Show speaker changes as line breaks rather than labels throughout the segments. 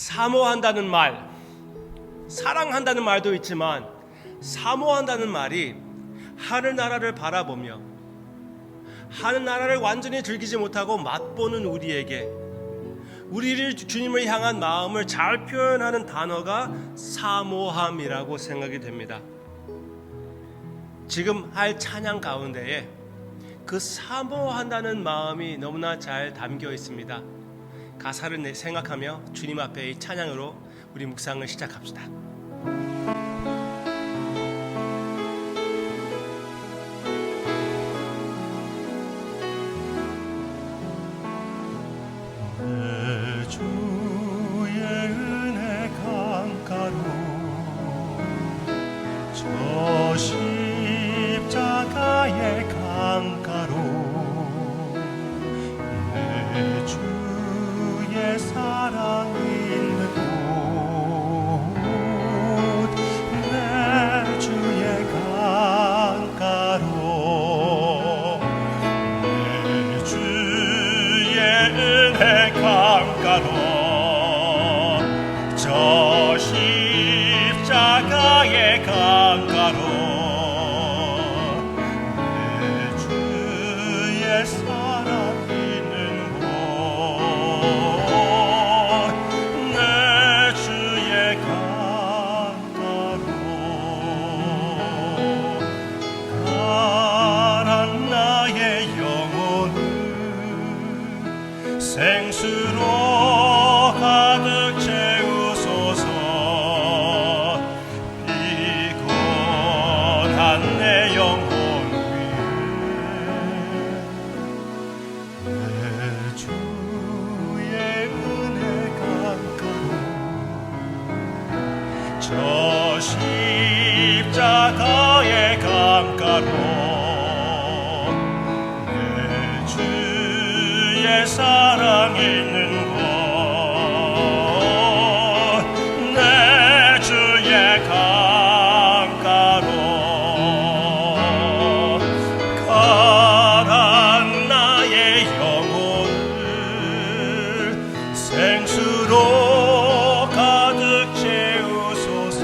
사모한다는 말, 사랑한다는 말도 있지만 사모한다는 말이 하늘나라를 바라보며 하늘나라를 완전히 즐기지 못하고 맛보는 우리에게 우리를 주님을 향한 마음을 잘 표현하는 단어가 사모함이라고 생각이 됩니다. 지금 할 찬양 가운데에 그 사모한다는 마음이 너무나 잘 담겨 있습니다. 가사를 생각하며 주님 앞에 이 찬양으로 우리 묵상을 시작합시다.
내 주의 은혜 강가로 저 십자가의 강가로 내 주의 사랑 있는 곳 내 주의 강가로 내 주의 은혜 강가로 저 십자가의 강가로 내 주의 사랑 있는 곳 내 주의 강가로 가난 나의 영혼을 생수로 가득 채우소서. 피곤한 내 영혼 위에 내 주의 은혜 강가로 저 십자가의 강가로 내 주의 사랑 있는 곳 내 주의 강가로 가난 나의 영혼을 생수로 가득 채우소서.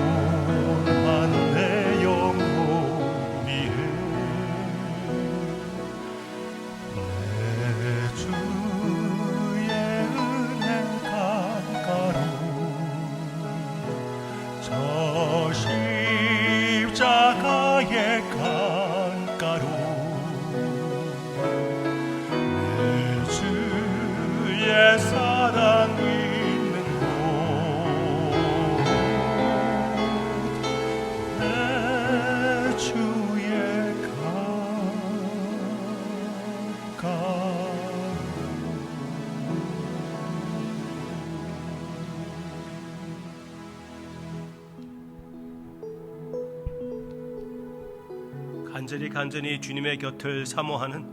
피곤한 내 영혼 위에 내 주의 은혜 강가로 저 십자가의 강가로 내 주의 사랑 있는 곳 내 주의 강가로
간절히 주님의 곁을 사모하는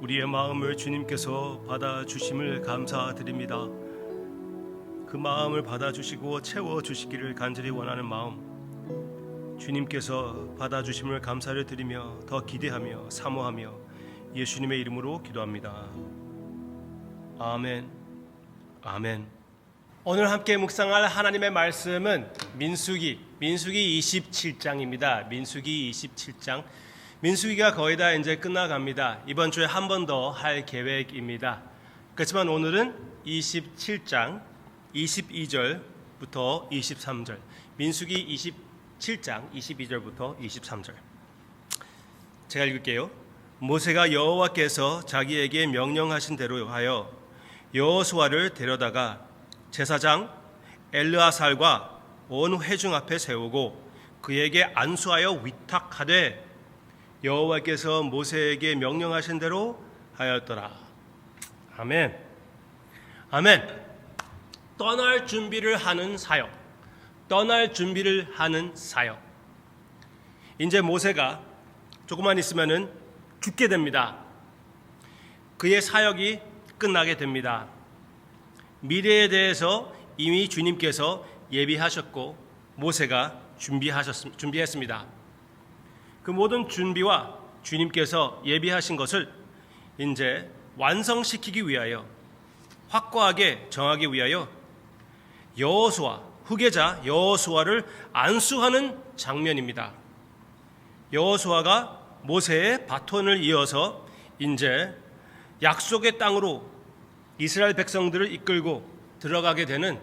우리의 마음을 주님께서 받아주심을 감사드립니다. 그 마음을 받아주시고 채워주시기를 간절히 원하는 마음, 주님께서 받아주심을 감사를 드리며 더 기대하며 사모하며 예수님의 이름으로 기도합니다. 아멘. 아멘. 오늘 함께 묵상할 하나님의 말씀은 민수기 27장입니다. 민수기 27장. 민수기가 거의 다 이제 끝나갑니다. 이번 주에 한 번 더 할 계획입니다. 그렇지만 오늘은 27장 22절부터 23절. 민수기 27장 22절부터 23절. 제가 읽을게요. 모세가 여호와께서 자기에게 명령하신 대로 하여 여호수아를 데려다가 제사장 엘르아살과 온 회중 앞에 세우고 그에게 안수하여 위탁하되 여호와께서 모세에게 명령하신 대로 하였더라. 아멘. 아멘. 떠날 준비를 하는 사역. 떠날 준비를 하는 사역. 이제 모세가 조금만 있으면은 죽게 됩니다. 그의 사역이 끝나게 됩니다. 미래에 대해서 이미 주님께서 예비하셨고 모세가 준비했습니다. 그 모든 준비와 주님께서 예비하신 것을 이제 완성시키기 위하여, 확고하게 정하기 위하여 여호수아, 후계자 여호수아를 안수하는 장면입니다. 여호수아가 모세의 바톤을 이어서 이제 약속의 땅으로 이스라엘 백성들을 이끌고 들어가게 되는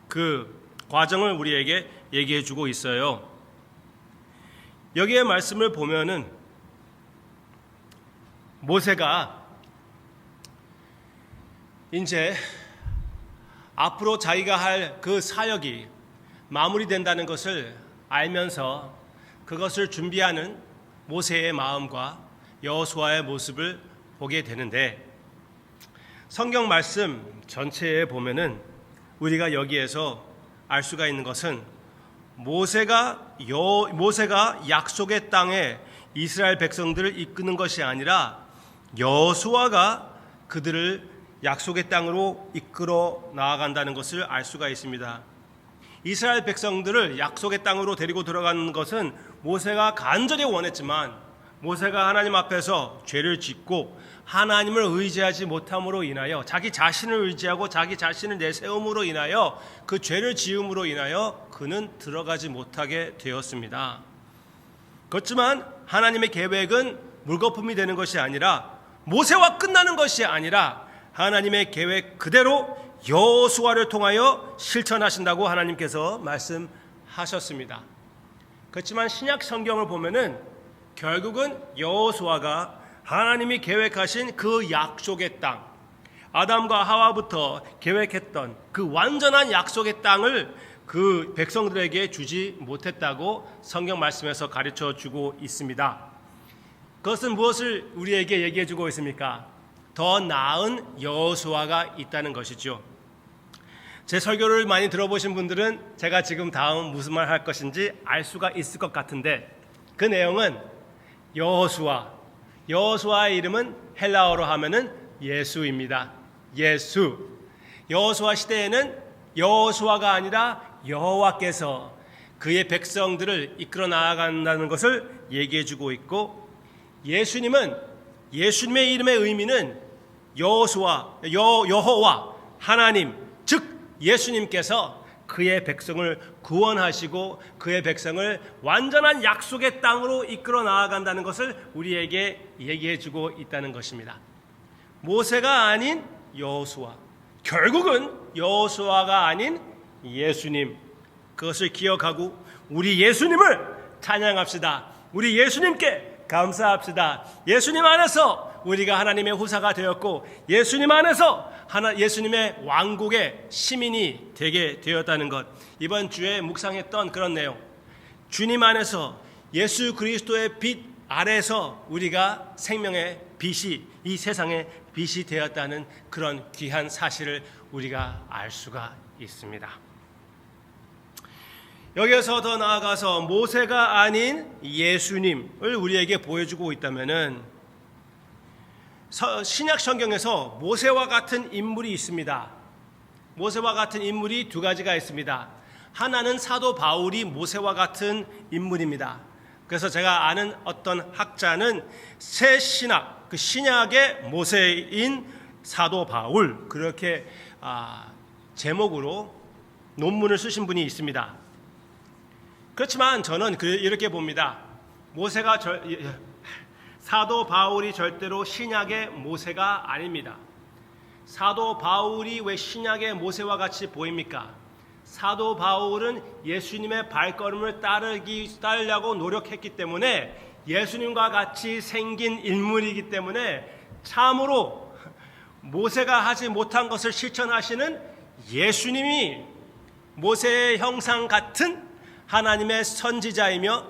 그 과정을 우리에게 얘기해 주고 있어요. 여기에 말씀을 보면은 모세가 이제 앞으로 자기가 할 그 사역이 마무리된다는 것을 알면서 그것을 준비하는 모세의 마음과 여호수아의 모습을 보게 되는데, 성경 말씀 전체에 보면은 우리가 여기에서 알 수가 있는 것은 모세가 약속의 땅에 이스라엘 백성들을 이끄는 것이 아니라 여호수아가 그들을 약속의 땅으로 이끌어 나아간다는 것을 알 수가 있습니다. 이스라엘 백성들을 약속의 땅으로 데리고 들어가는 것은 모세가 간절히 원했지만 모세가 하나님 앞에서 죄를 짓고 하나님을 의지하지 못함으로 인하여, 자기 자신을 의지하고 자기 자신을 내세움으로 인하여, 그 죄를 지음으로 인하여 그는 들어가지 못하게 되었습니다. 그렇지만 하나님의 계획은 물거품이 되는 것이 아니라, 모세와 끝나는 것이 아니라 하나님의 계획 그대로 여호수아를 통하여 실천하신다고 하나님께서 말씀하셨습니다. 그렇지만 신약 성경을 보면은 결국은 여호수아가 하나님이 계획하신 그 약속의 땅, 아담과 하와부터 계획했던 그 완전한 약속의 땅을 그 백성들에게 주지 못했다고 성경 말씀에서 가르쳐 주고 있습니다. 그것은 무엇을 우리에게 얘기해 주고 있습니까? 더 나은 여호수아가 있다는 것이죠. 제 설교를 많이 들어보신 분들은 제가 지금 다음 무슨 말 할 것인지 알 수가 있을 것 같은데, 그 내용은 여호수아의 이름은 헬라어로 하면은 예수입니다. 예수. 여호수아 시대에는 여호수아가 아니라 여호와께서 그의 백성들을 이끌어 나아간다는 것을 얘기해 주고 있고, 예수님의 이름의 의미는 여호와 하나님, 즉 예수님께서 그의 백성을 구원하시고 그의 백성을 완전한 약속의 땅으로 이끌어 나아간다는 것을 우리에게 얘기해 주고 있다는 것입니다. 모세가 아닌 여호수아, 결국은 여호수아가 아닌 예수님, 그것을 기억하고 우리 예수님을 찬양합시다. 우리 예수님께 감사합시다. 예수님 안에서 우리가 하나님의 후사가 되었고, 예수님 안에서 예수님의 왕국의 시민이 되게 되었다는 것, 이번 주에 묵상했던 그런 내용, 주님 안에서 예수 그리스도의 빛 아래서 우리가 생명의 빛이, 이 세상의 빛이 되었다는 그런 귀한 사실을 우리가 알 수가 있습니다. 여기서 더 나아가서 모세가 아닌 예수님을 우리에게 보여주고 있다면은, 신약 성경에서 모세와 같은 인물이 있습니다. 모세와 같은 인물이 두 가지가 있습니다. 하나는 사도 바울이 모세와 같은 인물입니다. 그래서 제가 아는 어떤 학자는 새 신학, 그 신약의 모세인 사도 바울, 그렇게 제목으로 논문을 쓰신 분이 있습니다. 그렇지만 저는 이렇게 봅니다. 사도 바울이 절대로 신약의 모세가 아닙니다. 사도 바울이 왜 신약의 모세와 같이 보입니까? 사도 바울은 예수님의 발걸음을 따르려고 노력했기 때문에, 예수님과 같이 생긴 인물이기 때문에 참으로 모세가 하지 못한 것을 실천하시는 예수님이 모세의 형상 같은 하나님의 선지자이며,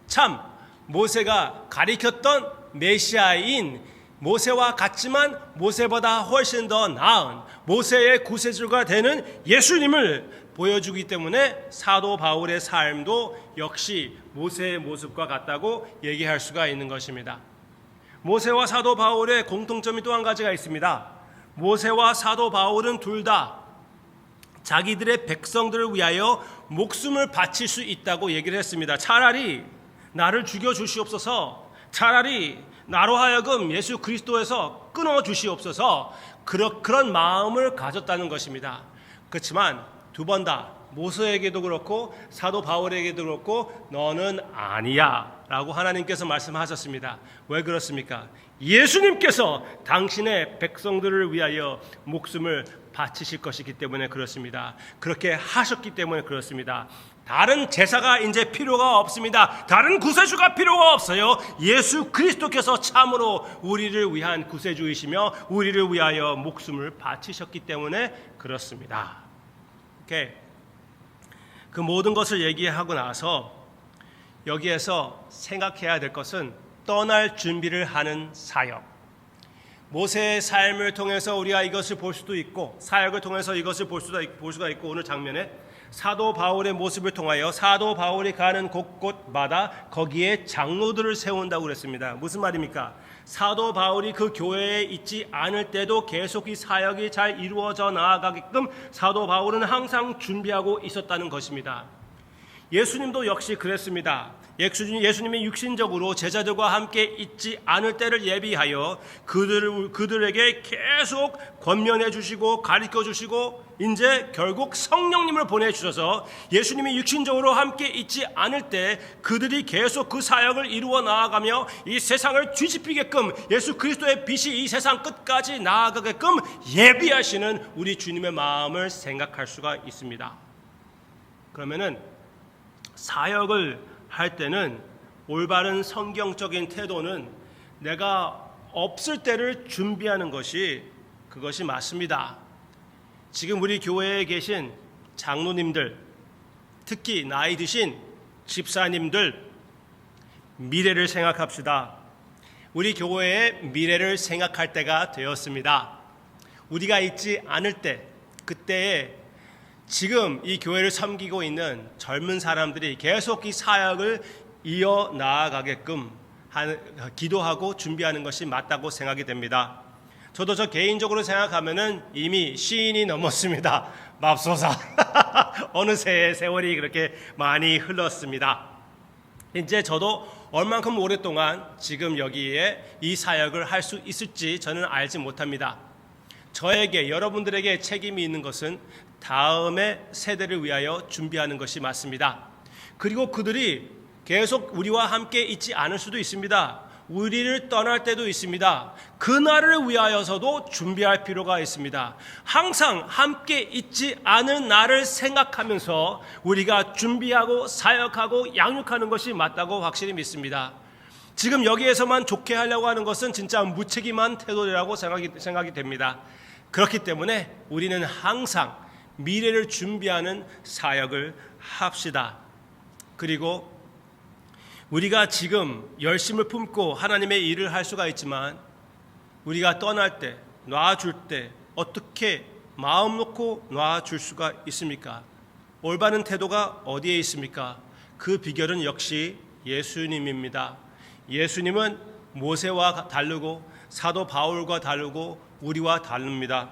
참 모세가 가리켰던 메시아인, 모세와 같지만 모세보다 훨씬 더 나은 모세의 구세주가 되는 예수님을 보여주기 때문에 사도 바울의 삶도 역시 모세의 모습과 같다고 얘기할 수가 있는 것입니다. 모세와 사도 바울의 공통점이 또 한 가지가 있습니다. 모세와 사도 바울은 둘 다 자기들의 백성들을 위하여 목숨을 바칠 수 있다고 얘기를 했습니다. 차라리 나를 죽여 주시옵소서, 차라리 나로 하여금 예수 그리스도에서 끊어 주시옵소서. 그런 마음을 가졌다는 것입니다. 그렇지만 두 번 다 모세에게도 그렇고 사도 바울에게도 그렇고 너는 아니야 라고 하나님께서 말씀하셨습니다. 왜 그렇습니까? 예수님께서 당신의 백성들을 위하여 목숨을 바치실 것이기 때문에 그렇습니다. 그렇게 하셨기 때문에 그렇습니다. 다른 제사가 이제 필요가 없습니다. 다른 구세주가 필요가 없어요. 예수 그리스도께서 참으로 우리를 위한 구세주이시며 우리를 위하여 목숨을 바치셨기 때문에 그렇습니다. 오케이. 그 모든 것을 얘기하고 나서 여기에서 생각해야 될 것은 떠날 준비를 하는 사역. 모세의 삶을 통해서 우리가 이것을 볼 수도 있고 사역을 통해서 이것을 볼 수가 있고 오늘 장면에 사도 바울의 모습을 통하여 사도 바울이 가는 곳곳마다 거기에 장로들을 세운다고 그랬습니다. 무슨 말입니까? 사도 바울이 그 교회에 있지 않을 때도 계속 이 사역이 잘 이루어져 나아가게끔 사도 바울은 항상 준비하고 있었다는 것입니다. 예수님도 역시 그랬습니다. 예수님이 육신적으로 제자들과 함께 있지 않을 때를 예비하여 그들에게 계속 권면해 주시고 가르쳐 주시고 이제 결국 성령님을 보내주셔서 예수님이 육신적으로 함께 있지 않을 때 그들이 계속 그 사역을 이루어 나아가며 이 세상을 뒤집히게끔 예수 그리스도의 빛이 이 세상 끝까지 나아가게끔 예비하시는 우리 주님의 마음을 생각할 수가 있습니다. 그러면은 사역을 할 때는 올바른 성경적인 태도는 내가 없을 때를 준비하는 것이 그것이 맞습니다. 지금 우리 교회에 계신 장로님들, 특히 나이 드신 집사님들, 미래를 생각합시다. 우리 교회의 미래를 생각할 때가 되었습니다. 우리가 있지 않을 때, 그때에 지금 이 교회를 섬기고 있는 젊은 사람들이 계속 이 사역을 이어나가게끔 기도하고 준비하는 것이 맞다고 생각이 됩니다. 저도 저 개인적으로 생각하면은 이미 시인이 넘었습니다. 맙소사. 어느새 세월이 그렇게 많이 흘렀습니다. 이제 저도 얼만큼 오랫동안 지금 여기에 이 사역을 할 수 있을지 저는 알지 못합니다. 저에게 여러분들에게 책임이 있는 것은 다음의 세대를 위하여 준비하는 것이 맞습니다. 그리고 그들이 계속 우리와 함께 있지 않을 수도 있습니다. 우리를 떠날 때도 있습니다. 그날을 위하여서도 준비할 필요가 있습니다. 항상 함께 있지 않은 나를 생각하면서 우리가 준비하고 사역하고 양육하는 것이 맞다고 확실히 믿습니다. 지금 여기에서만 좋게 하려고 하는 것은 진짜 무책임한 태도라고 생각이 됩니다. 그렇기 때문에 우리는 항상 미래를 준비하는 사역을 합시다. 그리고 우리가 지금 열심을 품고 하나님의 일을 할 수가 있지만 우리가 떠날 때, 놔줄 때 어떻게 마음 놓고 놔줄 수가 있습니까? 올바른 태도가 어디에 있습니까? 그 비결은 역시 예수님입니다. 예수님은 모세와 다르고 사도 바울과 다르고 우리와 다릅니다.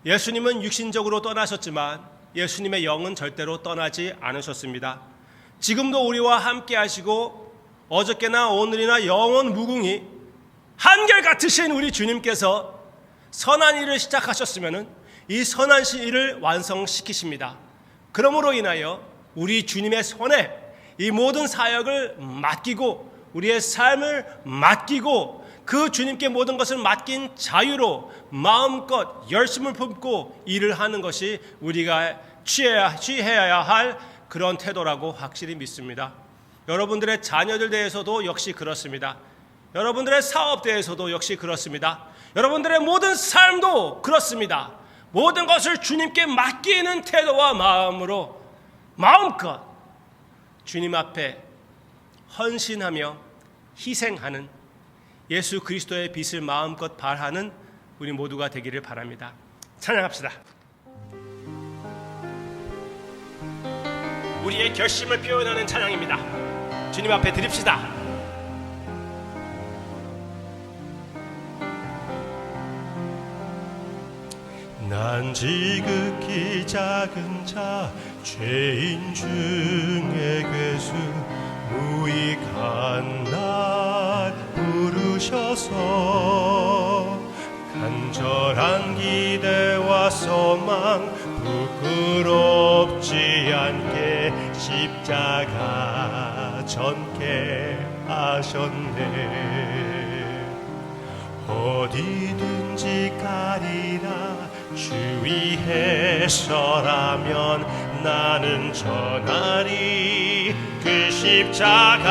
예수님은 육신적으로 떠나셨지만 예수님의 영은 절대로 떠나지 않으셨습니다. 지금도 우리와 함께 하시고 어저께나 오늘이나 영원 무궁히 한결같으신 우리 주님께서 선한 일을 시작하셨으면 이 선한 일을 완성시키십니다. 그러므로 인하여 우리 주님의 손에 이 모든 사역을 맡기고 우리의 삶을 맡기고 그 주님께 모든 것을 맡긴 자유로 마음껏 열심을 품고 일을 하는 것이 우리가 취해야 할 그런 태도라고 확실히 믿습니다. 여러분들의 자녀들 대해서도 역시 그렇습니다. 여러분들의 사업 대해서도 역시 그렇습니다. 여러분들의 모든 삶도 그렇습니다. 모든 것을 주님께 맡기는 태도와 마음으로 마음껏 주님 앞에 헌신하며 희생하는 예수 그리스도의 빛을 마음껏 발하는 우리 모두가 되기를 바랍니다. 찬양합시다. 우리의 결심을 표현하는 찬양입니다. 주님 앞에 드립시다.
난 지극히 작은 자 죄인 중에 괴수 무익한 날 부르셔서 간절한 기대와 소망 부끄럽지 않게 십자가 전케 하셨네. 어디든지 가리라 주 위해서라면 나는 전하리 그 십자가.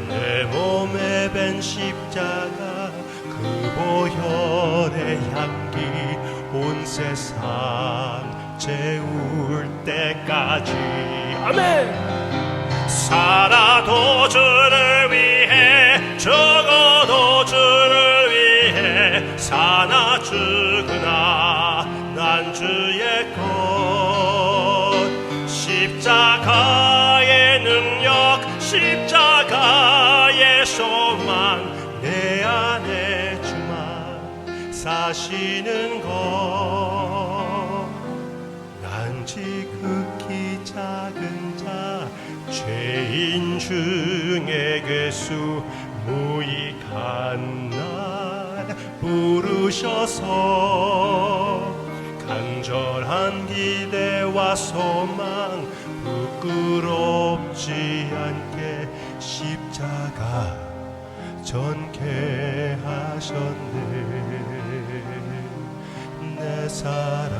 내 몸에 밴 십자가 그 보혈의 향기 온 세상 채울 때까지. 아멘. 살아도 주를 위해 죽어도 주를 위해 사나 죽으나 난 주의 것. 십자가의 능력 십자가의 소망 내 안에 주만 사시는 것. 난 지극히 작은 자 죄인 중에 괴수 무익한 날 부르셔서 간절한 기대와 소망 부끄럽지 않게 십자가 전케 하셨네. 내 사랑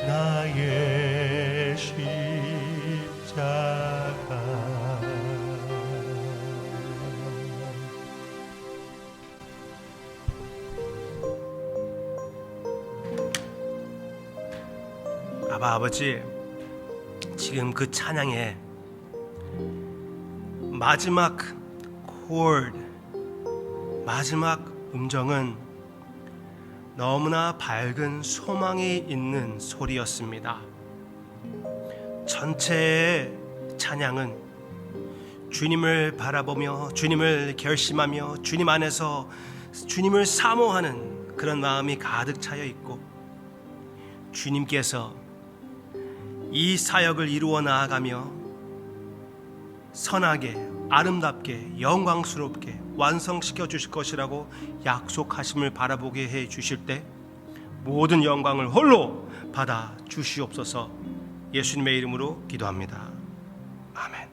나의 십자가.
아버지, 지금 그 찬양의 마지막 코드, 마지막 음정은 너무나 밝은 소망이 있는 소리였습니다. 전체의 찬양은 주님을 바라보며 주님을 결심하며 주님 안에서 주님을 사모하는 그런 마음이 가득 차여 있고, 주님께서 이 사역을 이루어 나아가며 선하게 아름답게 영광스럽게 완성시켜 주실 것이라고 약속하심을 바라보게 해 주실 때 모든 영광을 홀로 받아 주시옵소서. 예수님의 이름으로 기도합니다. 아멘.